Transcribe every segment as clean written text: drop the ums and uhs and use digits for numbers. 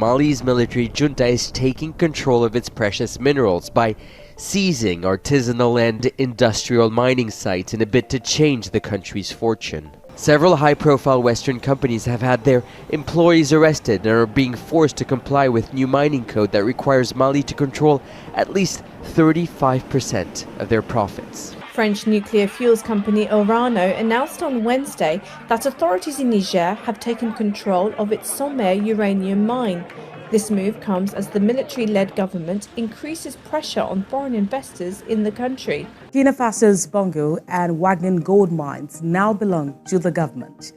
Mali's military junta is taking control of its precious minerals by seizing artisanal and industrial mining sites in a bid to change the country's fortune. Several high-profile Western companies have had their employees arrested and are being forced to comply with new mining code that requires Mali to control at least 35% of their profits. French nuclear fuels company Orano announced on Wednesday that authorities in Niger have taken control of its Sommer uranium mine. This move comes as the military-led government increases pressure on foreign investors in the country. Burkina Faso's Bongo and Wagner gold mines now belong to the government.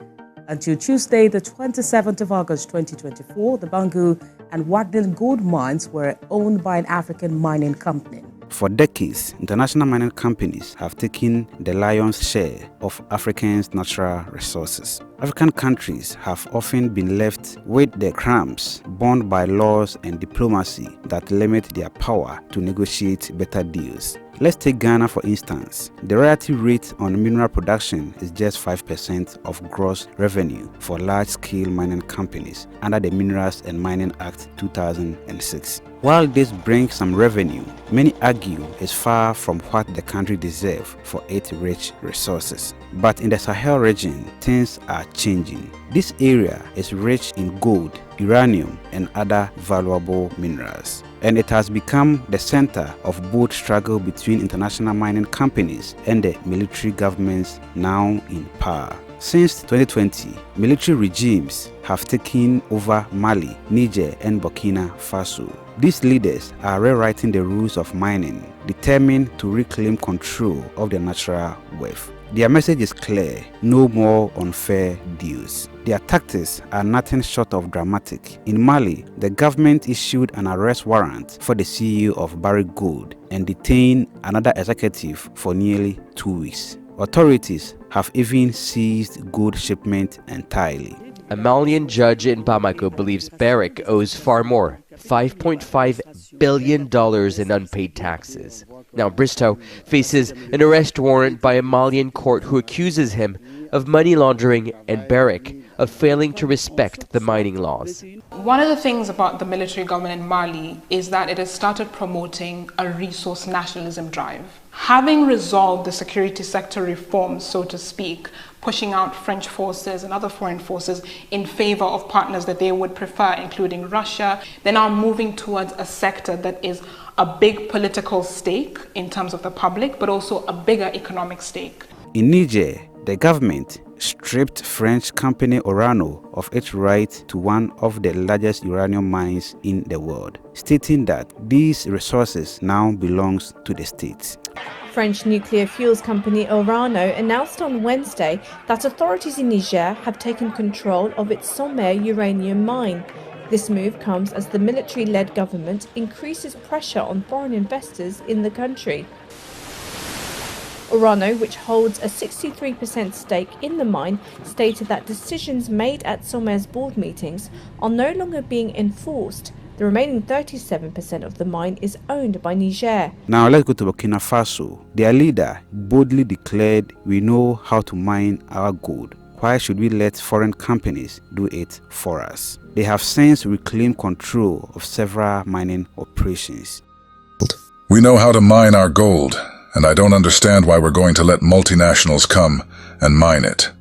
Until Tuesday, the 27th of August 2024, the Bongo and Wagner gold mines were owned by an African mining company. For decades, international mining companies have taken the lion's share of Africa's natural resources. African countries have often been left with the crumbs borne by laws and diplomacy that limit their power to negotiate better deals. Let's take Ghana for instance. The royalty rate on mineral production is just 5% of gross revenue for large-scale mining companies under the Minerals and Mining Act 2006. While this brings some revenue, many argue it's far from what the country deserves for its rich resources. But in the Sahel region, things are changing. This area is rich in gold, uranium, and other valuable minerals. And it has become the center of both struggle between international mining companies and the military governments now in power. Since 2020, military regimes have taken over Mali, Niger, and Burkina Faso. These leaders are rewriting the rules of mining, determined to reclaim control of their natural wealth. Their message is clear: no more unfair deals. Their tactics are nothing short of dramatic. In Mali, the government issued an arrest warrant for the CEO of Barrick Gold and detained another executive for nearly 2 weeks. Authorities have even seized gold shipment entirely. A Malian judge in Bamako believes Barrick owes far more, $5.5 billion in unpaid taxes. Now Bristow faces an arrest warrant by a Malian court who accuses him of money laundering and Barrick of failing to respect the mining laws. One of the things about the military government in Mali is that it has started promoting a resource nationalism drive. Having resolved the security sector reforms, so to speak, pushing out French forces and other foreign forces in favor of partners that they would prefer, including Russia, they're now moving towards a sector that is a big political stake in terms of the public, but also a bigger economic stake. In Niger, the government stripped French company Orano of its right to one of the largest uranium mines in the world, stating that these resources now belongs to the state. French nuclear fuels company Orano announced on Wednesday that authorities in Niger have taken control of its Sommer uranium mine. This move comes as the military-led government increases pressure on foreign investors in the country. Orano, which holds a 63% stake in the mine, stated that decisions made at Sommer's board meetings are no longer being enforced. The remaining 37% of the mine is owned by Niger. Now let's go to Burkina Faso. Their leader boldly declared, "We know how to mine our gold. Why should we let foreign companies do it for us?" They have since reclaimed control of several mining operations. We know how to mine our gold, and I don't understand why we're going to let multinationals come and mine it.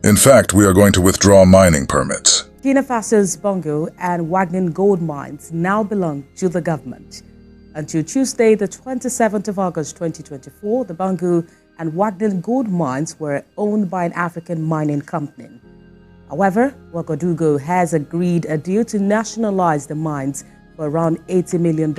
In fact, we are going to withdraw mining permits. Burkina Faso's Bongo and Wagner gold mines now belong to the government. Until Tuesday, the 27th of August 2024, the Bongo and Wagner gold mines were owned by an African mining company. However, Ouagadougou has agreed a deal to nationalize the mines for around $80 million.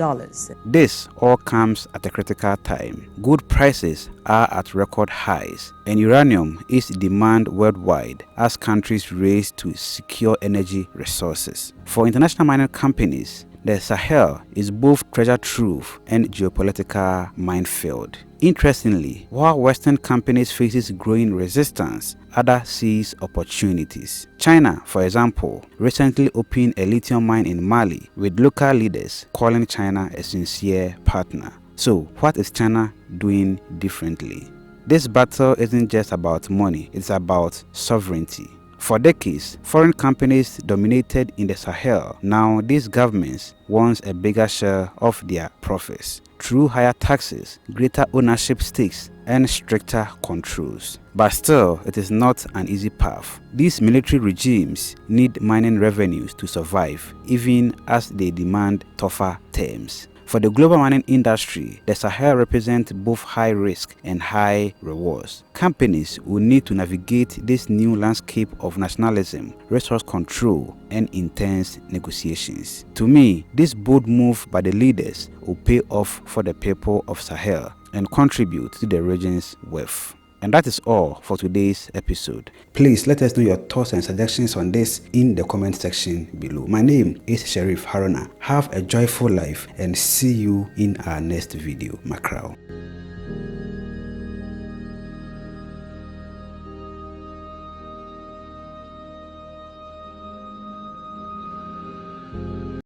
This all comes at a critical time. Gold prices are at record highs, and uranium is in demand worldwide as countries race to secure energy resources. For international mining companies, the Sahel is both treasure trove and geopolitical minefield. Interestingly, while Western companies faces growing resistance, others seize opportunities. China, for example, recently opened a lithium mine in Mali, with local leaders calling China a sincere partner. So, what is China doing differently? This battle isn't just about money, it's about sovereignty. For decades, foreign companies dominated in the Sahel. Now, these governments want a bigger share of their profits through higher taxes, greater ownership stakes, and stricter controls. But still, it is not an easy path. These military regimes need mining revenues to survive, even as they demand tougher terms. For the global mining industry, the Sahel represents both high risk and high rewards. Companies will need to navigate this new landscape of nationalism, resource control, and intense negotiations. To me, this bold move by the leaders will pay off for the people of Sahel and contribute to the region's wealth. And that is all for today's episode. Please let us know your thoughts and suggestions on this in the comment section below. My name is Sheriff Haruna. Have a joyful life and see you in our next video. Mackerel.